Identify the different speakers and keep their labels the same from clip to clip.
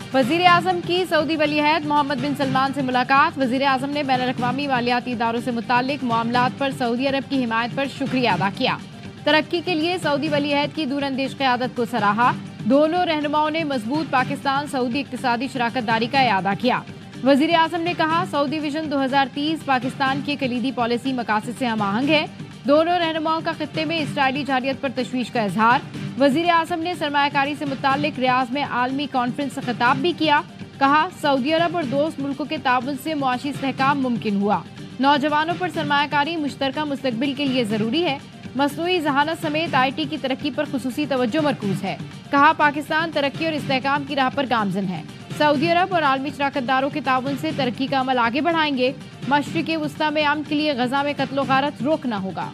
Speaker 1: वजीर आजम की सऊदी वली अहद मोहम्मद बिन सलमान से मुलाकात। वजीर आजम ने बैन अल-अक़वामी मालियाती इदारों से मुताल्लिक मामलात पर सऊदी अरब की हिमायत पर शुक्रिया अदा किया। तरक्की के लिए सऊदी वली अहद की दूरअंदेश क़यादत को सराहा। दोनों रहनुमाओं ने मजबूत पाकिस्तान सऊदी इक़्तिसादी शराकत दारी का इआदा किया। वजीर आजम ने कहा, सऊदी विजन 2030 पाकिस्तान की कलीदी पॉलिसी मकासद से हम आहंग है। दोनों रहनुमाओं का खित्ते में इसराइली जारियत पर तशवीश का इजहार। वजीर आजम ने सरमायाकारी से मुताल्लिक रियाज में आलमी कॉन्फ्रेंस से खिताब भी किया। कहा, सऊदी अरब और दोस्त मुल्कों के ताउन से मुआशी इस्तेहकाम मुमकिन हुआ। नौजवानों पर सरमायाकारी मुश्तरका मुस्तकबिल के लिए ज़रूरी है। मसनूई ज़हानत समेत IT की तरक्की पर खुसूसी तवज्जो मरकूज है। कहा, पाकिस्तान तरक्की और इस्तेहकाम की राह पर गामजन है। सऊदी अरब और आलमी शराकतदारों के ताउन से तरक्की का अमल आगे बढ़ाएंगे। मशरिक़ वस्ता में अमन के लिए गजा में कत्ल गारत रोकना होगा।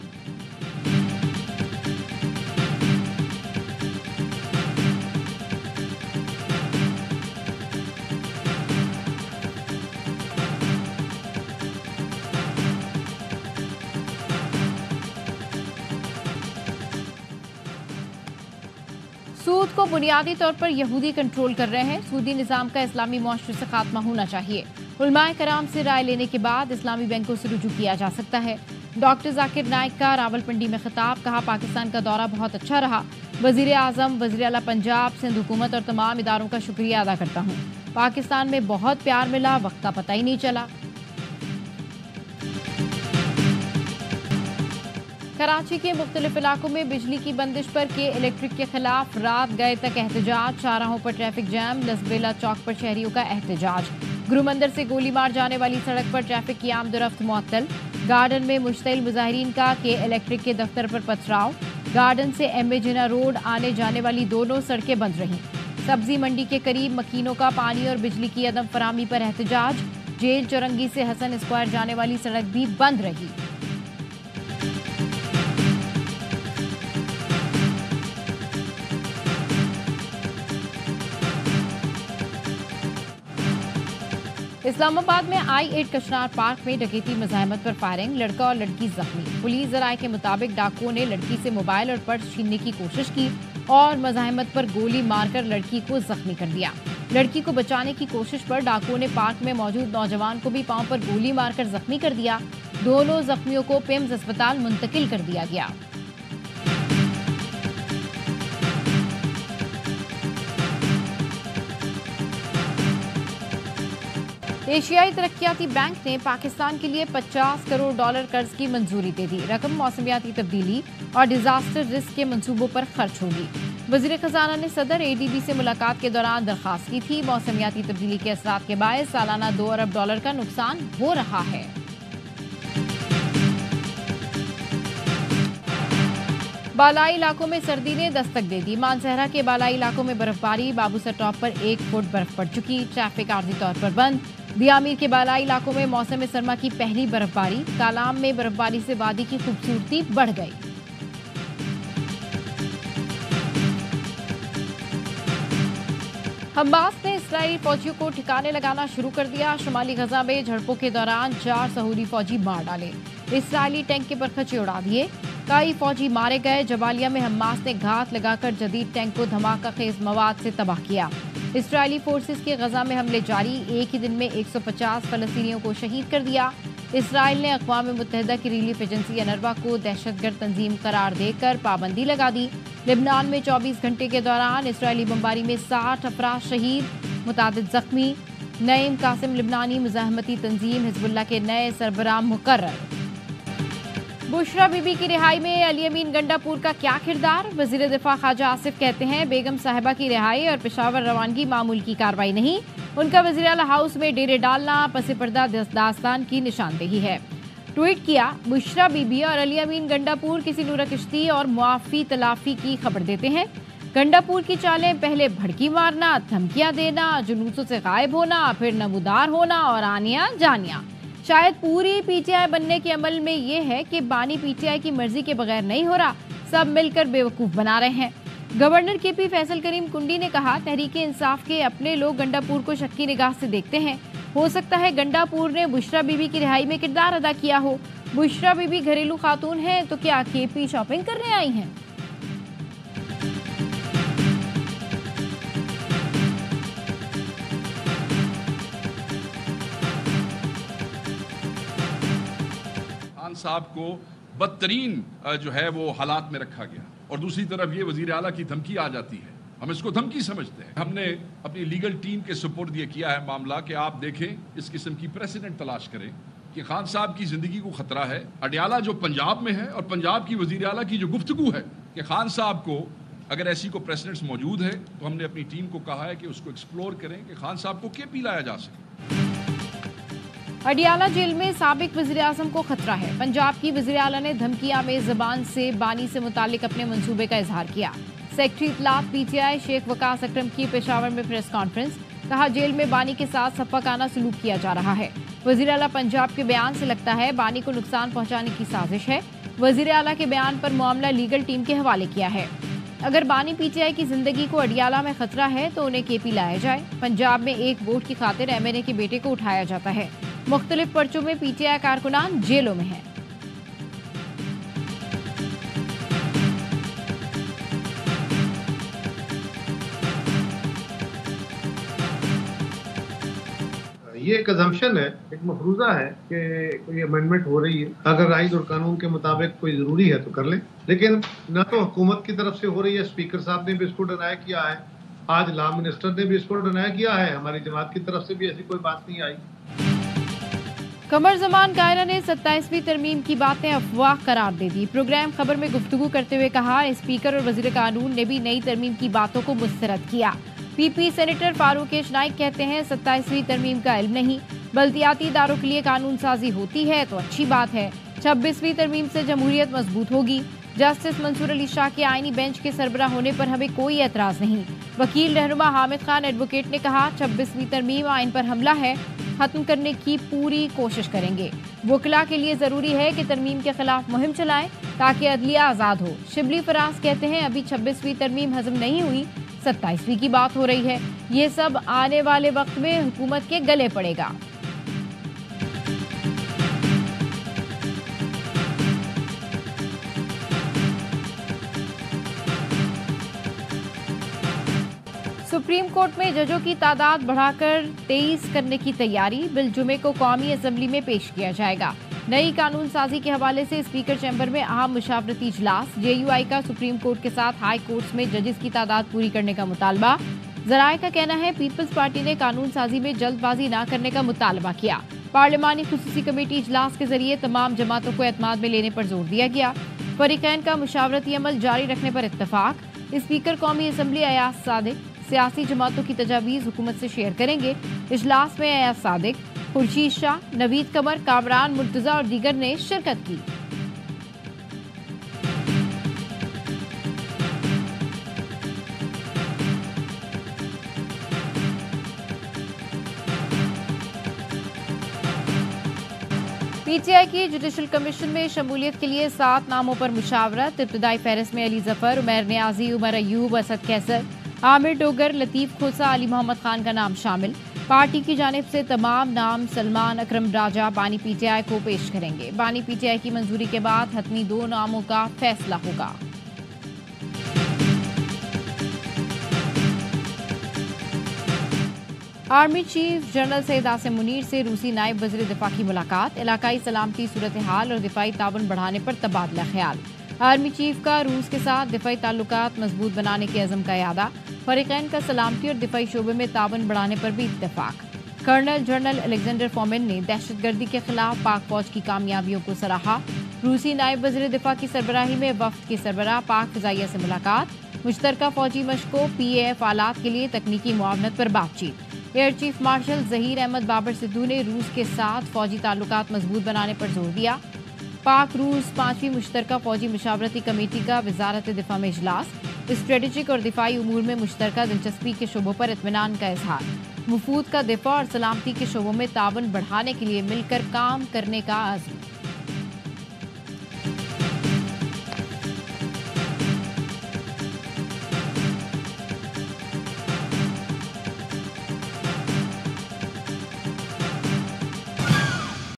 Speaker 1: सूद को बुनियादी तौर पर यहूदी कंट्रोल कर रहे हैं। सूदी निज़ाम का इस्लामी मुआशरे से खात्मा होना चाहिए। उलमाए कराम से राय लेने के बाद इस्लामी बैंकों से रुजू किया जा सकता है। डॉक्टर जाकिर नाइक का रावलपिंडी में खिताब। कहा, पाकिस्तान का दौरा बहुत अच्छा रहा। वजीर आजम, वजीर आला पंजाब, सिंध हुकूमत और तमाम इदारों का शुक्रिया अदा करता हूँ। पाकिस्तान में बहुत प्यार मिला, वक्त का पता ही नहीं चला। कराची के मुख्तलिफ इलाकों में बिजली की बंदिश पर के इलेक्ट्रिक के खिलाफ रात गए तक एहतजाज। शाहराहों पर ट्रैफिक जैम। लसबेला चौक पर शहरियों का एहतजाज। गुरुमंदिर से गोली मार जाने वाली सड़क पर ट्रैफिक की आमदोरफ्त मुअत्तल। गार्डन में मुश्तइल मुजाहिरीन का के इलेक्ट्रिक के दफ्तर पर पथराव। गार्डन से MA जिना रोड आने जाने वाली दोनों सड़कें बंद रहीं। सब्जी मंडी के करीब मकीनों का पानी और बिजली की अदम फराहमी पर एहतजाज। जेल चौरंगी से हसन स्क्वायर जाने वाली सड़क भी बंद रही। इस्लामाबाद में I-8 कशनार पार्क में डकैती मज़ाहमत पर फायरिंग। लड़का और लड़की जख्मी। पुलिस ज़राए के मुताबिक डाकुओं ने लड़की से मोबाइल और पर्स छीनने की कोशिश की और मज़ाहमत पर गोली मारकर लड़की को जख्मी कर दिया। लड़की को बचाने की कोशिश पर डाकुओं ने पार्क में मौजूद नौजवान को भी पांव पर गोली मारकर जख्मी कर दिया। दोनों जख्मियों को पिम्स अस्पताल मुंतकिल कर दिया गया। एशियाई तरक्याती बैंक ने पाकिस्तान के लिए $50 करोड़ कर्ज की मंजूरी दे दी। रकम मौसमियाती तब्दीली और डिजास्टर रिस्क के मंसूबों पर खर्च होगी। वजीर खजाना ने सदर ADB से मुलाकात के दौरान दरखास्त की थी। मौसमियाती तब्दीली के असरात के बायस सालाना $2 अरब का नुकसान हो रहा है। बालाई इलाकों में सर्दी ने दस्तक दे दी। मानसहरा के बालाई इलाकों में बर्फबारी। बाबूसर टॉप पर 1 फुट बर्फ पड़ चुकी। ट्रैफिक आर्जी तौर पर बंद। दियामीर के बालाई इलाकों में मौसम सरमा की पहली बर्फबारी। कालाम में बर्फबारी से वादी की खूबसूरती बढ़ गई। हमास ने इस्राएली फौजियों को ठिकाने लगाना शुरू कर दिया। शुमाली गजा में झड़पों के दौरान 4 सहूली फौजी मार डाले। इस्राएली टैंक के परखचे उड़ा दिए। कई फौजी मारे गए। जबालिया में हमास ने घात लगाकर जदीद टैंक को धमाका खेज मवाद से तबाह किया। इस्राएली फोर्सेस के गजा में हमले जारी। एक ही दिन में 150 फलस्तीनियों को शहीद कर दिया। इस्राएल ने अक़वाम मुत्तहिदा की रिलीफ एजेंसी अनरवा को दहशतगर्द तंजीम करार देकर पाबंदी लगा दी। लिबनान में 24 घंटे के दौरान इस्राएली बमबारी में 60 अफराद शहीद, मुतादिद जख्मी। नईम कासिम लिबनानी मुजाहमती तंजीम हिजबुल्लाह के नए सरबराह मुकर्रर। बुशरा बीबी की रिहाई में अली अमीन गंडापुर का क्या किरदार? वजीर दिफा ख्वाजा आसिफ कहते हैं, बेगम साहिबा की रिहाई और पेशावर रवानगी मामूल की कार्रवाई नहीं। उनका वजीर आला हाउस में डेरे डालना पसे पर्दा दास्तान की निशानदेही है। ट्वीट किया, बुशरा बीबी और अली अमीन गंडापुर किसी नूरा किश्ती और मुआफी तलाफी की खबर देते हैं। गंडापुर की चालें पहले भड़की मारना, धमकियां देना, जुलूसों से गायब होना, फिर नमूदार होना और आनिया जानिया। शायद पूरी PTI बनने के अमल में ये है कि बानी PTI की मर्जी के बगैर नहीं हो रहा, सब मिलकर बेवकूफ बना रहे हैं। गवर्नर KP फैसल करीम कुंडी ने कहा, तहरीक इंसाफ के अपने लोग गंडापुर को शक्की निगाह से देखते हैं। हो सकता है गंडापुर ने बुशरा बीबी की रिहाई में किरदार अदा किया हो। बुशरा बीबी घरेलू खातून है तो क्या KP शॉपिंग करने आई हैं?
Speaker 2: साहब को बदतरीन जो है वो हालात में रखा गया, और दूसरी तरफ ये वजीर आला की धमकी आ जाती है। हम इसको धमकी समझते हैं। हमने अपनी लीगल टीम के सुपुर्द ये किया है मामला कि आप देखें, इस किस्म की प्रेसिडेंट तलाश करें कि खान साहब की ज़िंदगी को ख़तरा है। अडयाला जो पंजाब में है और पंजाब की वज़ीर आला की जो गुफ्तगू है कि खान साहब को अगर ऐसी को प्रेसिडेंट्स मौजूद है, तो हमने अपनी टीम को कहा है कि उसको एक्सप्लोर करें कि खान साहब को KP लाया जा सके।
Speaker 1: अडयाला जेल में साबिक वज़ीर आज़म को खतरा है। पंजाब की वज़ीर आला ने धमकियां में ज़बान से बानी से मुतालिक अपने मंसूबे का इजहार किया। सेक्रेटरी इत्तलात PTI शेख वकास अकरम की पेशावर में प्रेस कॉन्फ्रेंस, कहा जेल में बानी के साथ सफ़ाकाना सलूक किया जा रहा है। वज़ीर आला पंजाब के बयान से लगता है बानी को नुकसान पहुंचाने की साजिश है। वज़ीर आला के बयान पर मामला लीगल टीम के हवाले किया है। अगर बानी PTI की जिंदगी को अडयाला में खतरा है तो उन्हें KP लाया जाए। पंजाब में एक वोट की खातिर MNA के बेटे को उठाया जाता है। मुख्तलिफ पर्चों में PTI कारकुनान जेलों में हैं।
Speaker 3: ये एक अजम्पशन है, एक मफरूजा है कि कोई अमेंडमेंट हो रही है। अगर आइन और कानून के मुताबिक कोई ज़रूरी है तो कर लें, लेकिन न तो हुकूमत की तरफ से हो रही है। स्पीकर साहब ने भी इसको डिनाई किया है, आज लॉ मिनिस्टर ने भी इसको डिनाई किया है, हमारी जमात की तरफ से भी ऐसी कोई बात नहीं आई।
Speaker 1: कमर जमान कायरा ने 27वीं तरमीम की बातें अफवाह करार दे दी। प्रोग्राम खबर में गुफ्तगू करते हुए कहा, स्पीकर और वज़ीर कानून ने भी नई तरमीम की बातों को मुस्तरद किया। PP सेनेटर फारूक नाइक कहते हैं 27वीं तरमीम का इल्म नहीं, बल्दियाती इदारों के लिए कानून साजी होती है तो अच्छी बात है। 26वीं तरमीम से जमहूरियत मजबूत होगी। जस्टिस मंसूर अली शाह के आईनी बेंच के सरबराह होने पर हमें कोई एतराज नहीं। वकील रहनुमा हामिद खान एडवोकेट ने कहा 26वीं तरमीम आइन पर हमला है, खत्म करने की पूरी कोशिश करेंगे। वकला के लिए जरूरी है कि तरमीम के खिलाफ मुहिम चलाएं ताकि अदलिया आज़ाद हो। शिबली फराज कहते हैं अभी 26वीं तरमीम हजम नहीं हुई, 27वीं की बात हो रही है। ये सब आने वाले वक्त में हुकूमत के गले पड़ेगा। सुप्रीम कोर्ट में जजों की तादाद बढ़ाकर 23 करने की तैयारी। बिल जुमे को कौमी असेंबली में पेश किया जाएगा। नई कानून साजी के हवाले से स्पीकर चैम्बर में अहम मुशावरती इजलास। JUI का सुप्रीम कोर्ट के साथ हाई कोर्ट्स में जजेस की तादाद पूरी करने का मुतालबा। जराये का कहना है पीपल्स पार्टी ने कानून साजी में जल्दबाजी न करने का मुतालबा किया। पार्लिमानी खुसूसी कमेटी इजलास के जरिए तमाम जमातों को एतमाद में लेने पर जोर दिया गया। फरीकैन का मुशावरती अमल जारी रखने पर इत्तफाक। स्पीकर कौमी असम्बली अयाज सादिक सियासी जमातों की तजावीज़ हुकूमत से शेयर करेंगे। इजलास में अयाज सादिक, खुर्शीद शाह, नवीद कमर, कामरान मुर्तजा और दीगर ने शिरकत की। PTI की जुडिशल कमीशन में शमूलियत के लिए 7 नामों पर मुशावरत। इब्तदाई फहरिस्त में अली जफर, उमर नियाजी, उमर अयूब, असद कैसर, आमिर डोगर, लतीफ खोसा, अली मोहम्मद खान का नाम शामिल। पार्टी की जानिब से तमाम नाम सलमान अकरम राजा बानी PTI को पेश करेंगे। बानी PTI की मंजूरी के बाद हतमी 2 नामों का फैसला होगा। Army chief general Syed Asim Munir से रूसी नायब वज़ीर दिफा की मुलाकात। इलाकाई सलामती सूरत हाल और दिफाई ताउन बढ़ाने पर तबादला ख्याल। आर्मी चीफ का रूस के साथ दिफाई ताल्लुकात मजबूत बनाने के अज़म का यादा। फरीकैन का सलामती और दिफाई शोबे में ताउन बढ़ाने पर भी इत्तेफाक। कर्नल जनरल अलेक्जेंडर फोमेन ने दहशतगर्दी के खिलाफ पाक फौज की कामयाबियों को सराहा। रूसी नायब वज़ीर दिफा की सरबराही में वफ्द के सरबराह पाक फ़िज़ाइया से मुलाकात। मुश्तरका फौजी मशकों PAF आलात के लिए तकनीकी मुआवनत पर बातचीत। Air chief marshal Zaheer Ahmed Babar Sidhu ने रूस के साथ फौजी ताल्लुकात मजबूत बनाने पर जोर दिया। पाक रूस 5वीं मुश्तरका फौजी मुशावरती कमेटी का वजारत दिफा में इजलास। स्ट्रेटेजिक और दिफाई उमूर में मुश्तरका दिलचस्पी के शोबों पर इत्मीनान का इजहार। वफूद का दिफा और सलामती के शोबों में ताउन बढ़ाने के लिए मिलकर काम करने का आज़म।